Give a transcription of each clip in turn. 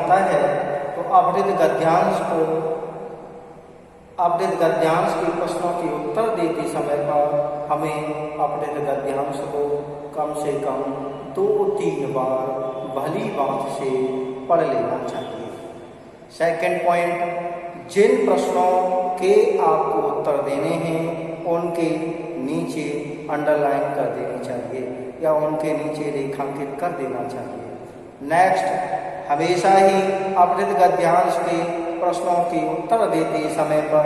होता है तो अवृद्ध गद्यांश के प्रश्नों के उत्तर देते समय पर हमें अवृद्ध गद्यांश को कम से कम 2-3 बार भली बात से पढ़ लेना चाहिए। सेकंड पॉइंट, जिन प्रश्नों के आपको उत्तर देने हैं उनके नीचे अंडरलाइन कर देनी चाहिए या उनके नीचे रेखांकित कर देना चाहिए। नेक्स्ट, हमेशा ही अवृद्ध गद्यांश के प्रश्नों के उत्तर देते समय पर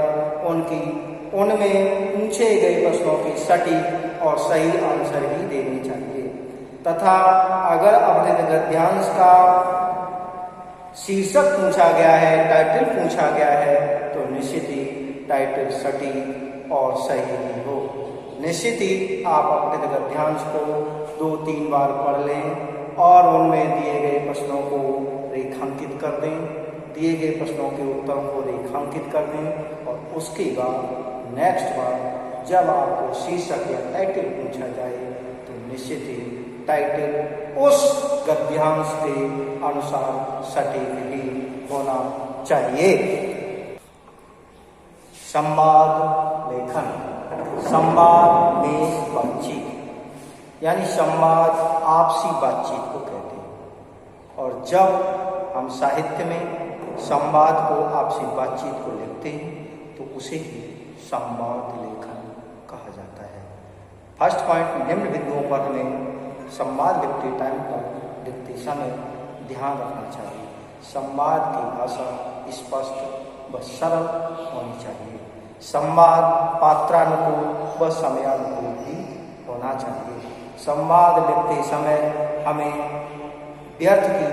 उनमें पूछे गए प्रश्नों के सटीक और सही आंसर ही देने चाहिए तथा अगर अवृद्ध गद्यांश का शीर्षक पूछा गया है, टाइटल पूछा गया है तो निश्चित ही टाइटल सटीक और सही ही हो। निश्चित ही आप अवृद्ध गद्यांश को 2-3 बार पढ़ लें और उनमें दिए गए प्रश्नों को रेखांकित कर दें, दिए गए प्रश्नों के उत्तरों को रेखांकित कर दें और उसके बाद नेक्स्ट बार जब आपको शीर्षक या टाइटल पूछा जाए तो निश्चित ही टाइटल उस गद्यांश के अनुसार सटीक ही होना चाहिए। संवाद लेखन, संवाद में बातचीत यानी संवाद आपसी बातचीत को कहते हैं और जब हम साहित्य में संवाद को आपसी बातचीत को लिखते हैं तो उसे ही संवाद लेखन कहा जाता है। फर्स्ट पॉइंट, निम्न बिंदुओं पर हमें संवाद लिखते समय ध्यान रखना चाहिए। संवाद की भाषा स्पष्ट व सरल होनी चाहिए। संवाद पात्रानुकूल व समयानुकूल भी होना चाहिए। संवाद लिखते समय हमें व्यर्थ की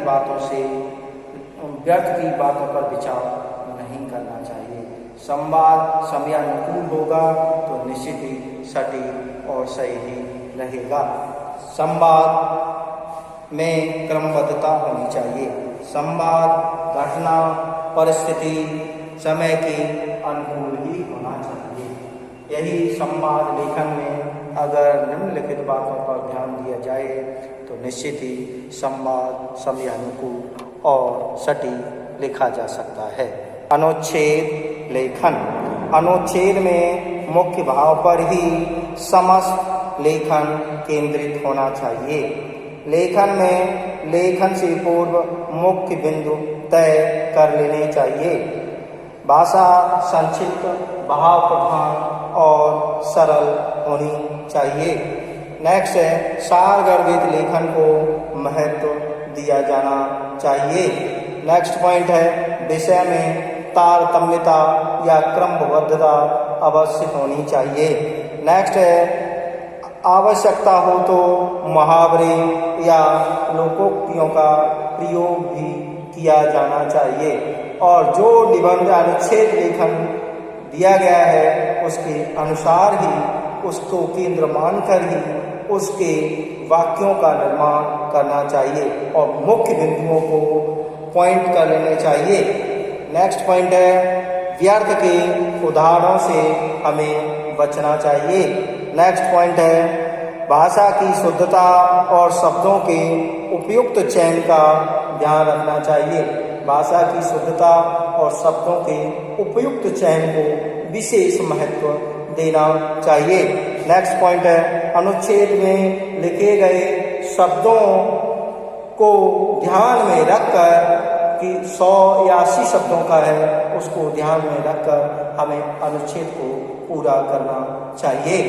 बातों पर विचार नहीं करना चाहिए। संवाद समयानुकूल होगा तो निश्चित ही सटीक और सही ही रहेगा। संवाद में क्रमबद्धता होनी चाहिए। संवाद घटना परिस्थिति समय के अनुकूल ही होना चाहिए। यही संवाद लेखन में अगर निम्नलिखित बातों पर ध्यान दिया जाए तो निश्चित ही संवाद समयानुकूल और सटीक लिखा जा सकता है। अनुच्छेद लेखन, अनुच्छेद में मुख्य भाव पर ही समस्त लेखन केंद्रित होना चाहिए। लेखन में लेखन से पूर्व मुख्य बिंदु तय कर लेने चाहिए। भाषा संक्षिप्त, भाव प्रधान और सरल होनी चाहिए। नेक्स्ट है, सारगर्भित लेखन को महत्व दिया जाना चाहिए। नेक्स्ट पॉइंट है, विषय में तारतम्यता या क्रमबद्धता अवश्य होनी चाहिए। नेक्स्ट है, आवश्यकता हो तो मुहावरे या लोकोक्तियों का प्रयोग भी किया जाना चाहिए और जो निबंध अनुच्छेद लेखन दिया गया है उसके अनुसार ही उसको केंद्र मानकर ही उसके वाक्यों का निर्माण करना चाहिए और मुख्य बिंदुओं को पॉइंट कर लेने चाहिए। नेक्स्ट पॉइंट है, व्यर्थ के उदाहरणों से हमें बचना चाहिए। नेक्स्ट पॉइंट है, भाषा की शुद्धता और शब्दों के उपयुक्त चयन का ध्यान रखना चाहिए। भाषा की शुद्धता और शब्दों के उपयुक्त चयन को विशेष महत्व देना चाहिए। नेक्स्ट पॉइंट है, अनुच्छेद में लिखे गए शब्दों को ध्यान में रखकर कि 100 या 80 शब्दों का है उसको ध्यान में रखकर हमें अनुच्छेद को पूरा करना चाहिए।